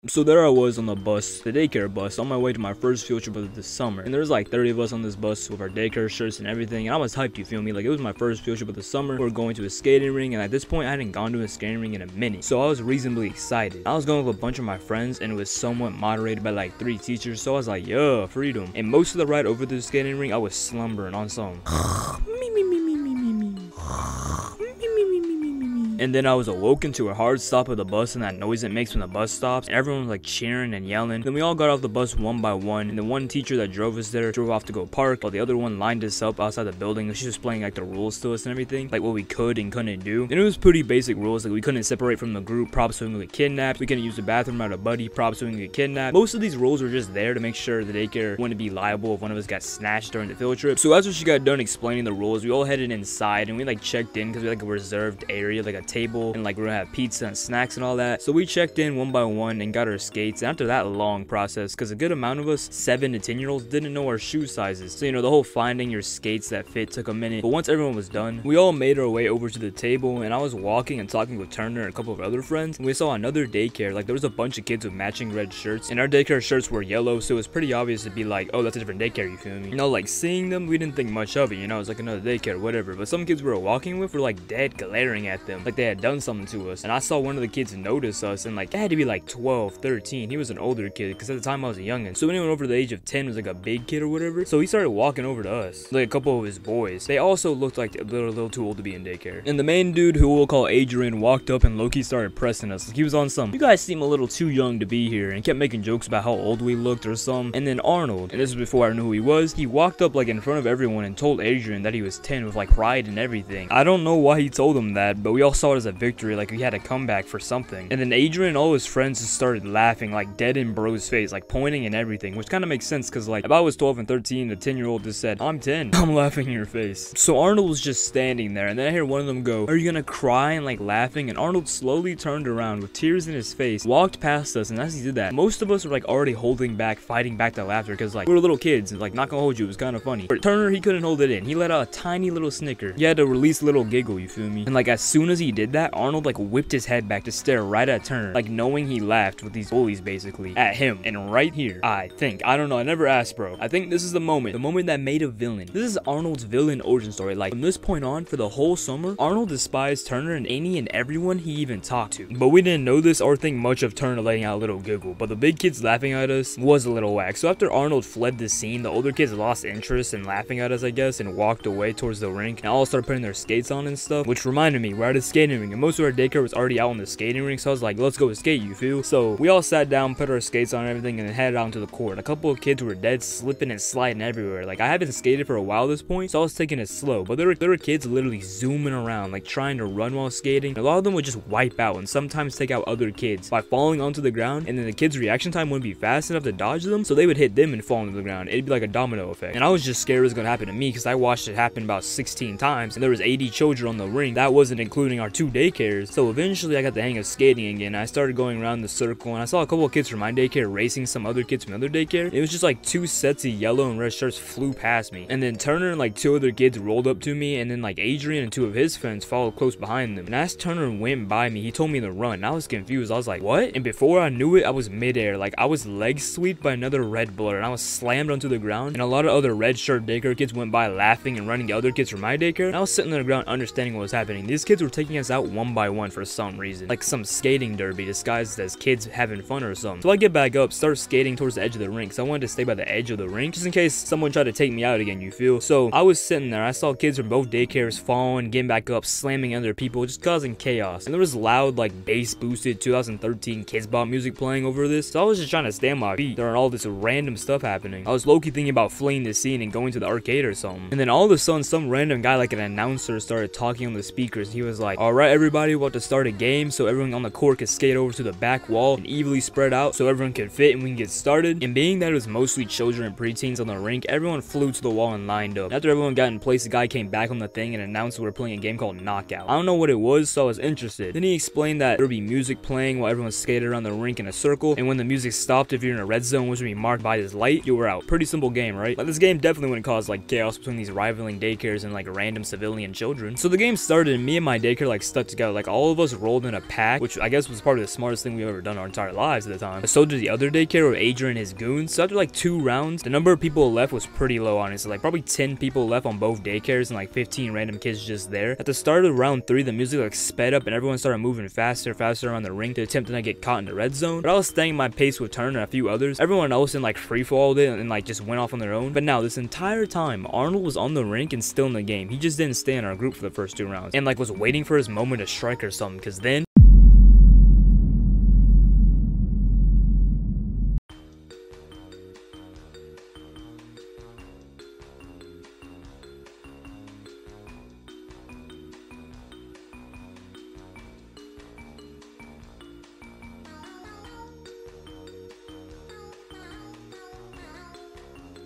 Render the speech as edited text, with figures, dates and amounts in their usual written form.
So there I was on the bus, the daycare bus, on my way to my first field trip of the summer. And there was like 30 of us on this bus with our daycare shirts and everything. And I was hyped, you feel me? Like, it was my first field trip of the summer. We were going to a skating ring, and at this point I hadn't gone to a skating ring in a minute. So I was reasonably excited. I was going with a bunch of my friends, and it was somewhat moderated by like 3 teachers. So I was like, yeah, freedom. And most of the ride over to the skating ring, I was slumbering on some and then I was awoken to a hard stop of the bus and that noise it makes when the bus stops. And everyone was like cheering and yelling. Then we all got off the bus one by one, and the one teacher that drove us there drove off to go park, while the other one lined us up outside the building. She was explaining like the rules to us and everything, like what we could and couldn't do. And it was pretty basic rules, like we couldn't separate from the group, props so we would get kidnapped. We couldn't use the bathroom without a buddy, props so we would get kidnapped. Most of these rules were just there to make sure the daycare wouldn't be liable if one of us got snatched during the field trip. So after she got done explaining the rules, we all headed inside, and we like checked in because we had like a reserved area, like a table, and like we're gonna have pizza and snacks and all that. So we checked in one by one and got our skates. And after that long process, because a good amount of us 7 to 10-year-olds didn't know our shoe sizes, so you know, the whole finding your skates that fit took a minute. But once everyone was done, we all made our way over to the table, and I was walking and talking with Turner and a couple of other friends, and we saw another daycare. Like, there was a bunch of kids with matching red shirts, and our daycare shirts were yellow, so it was pretty obvious to be like, oh, that's a different daycare, you feel me? You know, like, seeing them, we didn't think much of it, you know, it's like another daycare, whatever. But some kids we were walking with were like dead glaring at them, like they had done something to us. And I saw one of the kids notice us, and like, it had to be like 12, 13. He was an older kid, because at the time I was a youngin'. So anyone over the age of 10 was like a big kid or whatever. So he started walking over to us, like a couple of his boys. They also looked like a little too old to be in daycare. And the main dude, who we'll call Adrian, walked up and low-key started pressing us. Like, he was on some, you guys seem a little too young to be here, and kept making jokes about how old we looked or some. And then Arnold, and this was before I knew who he was, he walked up like in front of everyone and told Adrian that he was 10 with like pride and everything. I don't know why he told him that, but we all saw it as a victory, like we had a comeback for something. And then Adrian and all his friends just started laughing, like dead in bro's face, like pointing and everything, which kind of makes sense, because like if I was 12 and 13, the 10-year-old just said, I'm 10. I'm laughing in your face. So Arnold was just standing there, and then I hear one of them go, are you gonna cry? And like laughing, and Arnold slowly turned around with tears in his face, walked past us, and as he did that, most of us were like already holding back, fighting back the laughter, because like we were little kids, and like, not gonna hold you, it was kind of funny. But Turner, he couldn't hold it in. He let out a tiny little snicker. He had to release a little giggle, you feel me? And like as soon as he did that, Arnold like whipped his head back to stare right at Turner, like knowing he laughed with these bullies basically at him. And right here, I don't know, I never asked, bro. I think this is the moment that made a villain. This is Arnold's villain origin story. Like, from this point on, for the whole summer, Arnold despised Turner and any and everyone he even talked to. But we didn't know this or think much of Turner letting out a little giggle. But the big kids laughing at us was a little whack. So after Arnold fled the scene, the older kids lost interest in laughing at us, I guess, and walked away towards the rink, and all started putting their skates on and stuff, which reminded me, we're at a skating ring, and most of our daycare was already out on the skating rink, so I was like, let's go skate, you feel? So we all sat down, put our skates on and everything, and then headed out into the court. A couple of kids were dead slipping and sliding everywhere. Like, I haven't skated for a while at this point, so I was taking it slow, but there were kids literally zooming around, like trying to run while skating. A lot of them would just wipe out and sometimes take out other kids by falling onto the ground, and then the kids' reaction time wouldn't be fast enough to dodge them, so they would hit them and fall onto the ground. It'd be like a domino effect. And I was just scared it was gonna happen to me, because I watched it happen about 16 times, and there was 80 children on the ring. That wasn't including our 2 daycares. So eventually I got the hang of skating again. I started going around the circle, and I saw a couple of kids from my daycare racing some other kids from other daycare. It was just like 2 sets of yellow and red shirts flew past me, and then Turner and like 2 other kids rolled up to me, and then like Adrian and 2 of his friends followed close behind them. And as Turner went by me, he told me to run, and I was confused. I was like, what? And before I knew it, I was midair. Like, I was leg swept by another red blur, and I was slammed onto the ground, and a lot of other red shirt daycare kids went by laughing and running to other kids from my daycare, and I was sitting on the ground understanding what was happening. These kids were taking us out one by one for some reason, like some skating derby disguised as kids having fun or something. So I get back up, start skating towards the edge of the rink, so I wanted to stay by the edge of the rink just in case someone tried to take me out again, you feel? So I was sitting there, I saw kids from both daycares falling, getting back up, slamming other people, just causing chaos. And there was loud, like, bass boosted 2013 Kids Bop music playing over this, so I was just trying to stay on my feet during all this random stuff happening. I was low-key thinking about fleeing the scene and going to the arcade or something. And then all of a sudden, some random guy, like an announcer, started talking on the speakers. He was like, alright everybody, we're about to start a game, so everyone on the court could skate over to the back wall and evenly spread out so everyone could fit and we can get started. And being that it was mostly children and preteens on the rink, everyone flew to the wall and lined up. After everyone got in place, the guy came back on the thing and announced we were playing a game called Knockout. I don't know what it was, so I was interested. Then he explained that there would be music playing while everyone skated around the rink in a circle, and when the music stopped, if you're in a red zone, which would be marked by this light, you were out. Pretty simple game, right? Like, this game definitely wouldn't cause like chaos between these rivaling daycares and like random civilian children. So the game started, and me and my daycare like like stuck together. Like all of us rolled in a pack, which I guess was probably the smartest thing we've ever done our entire lives at the time. But so did the other daycare with Adrian and his goons. So after like 2 rounds, the number of people left was pretty low, honestly. Like probably 10 people left on both daycares and like 15 random kids just there. At the start of round 3, the music like sped up and everyone started moving faster around the ring to attempt to not get caught in the red zone. But I was staying my pace with Turner and a few others. Everyone else in like free-falled it and like just went off on their own. But now this entire time, Arnold was on the rink and still in the game. He just didn't stay in our group for the first 2 rounds and like was waiting for his moment to strike or something, because then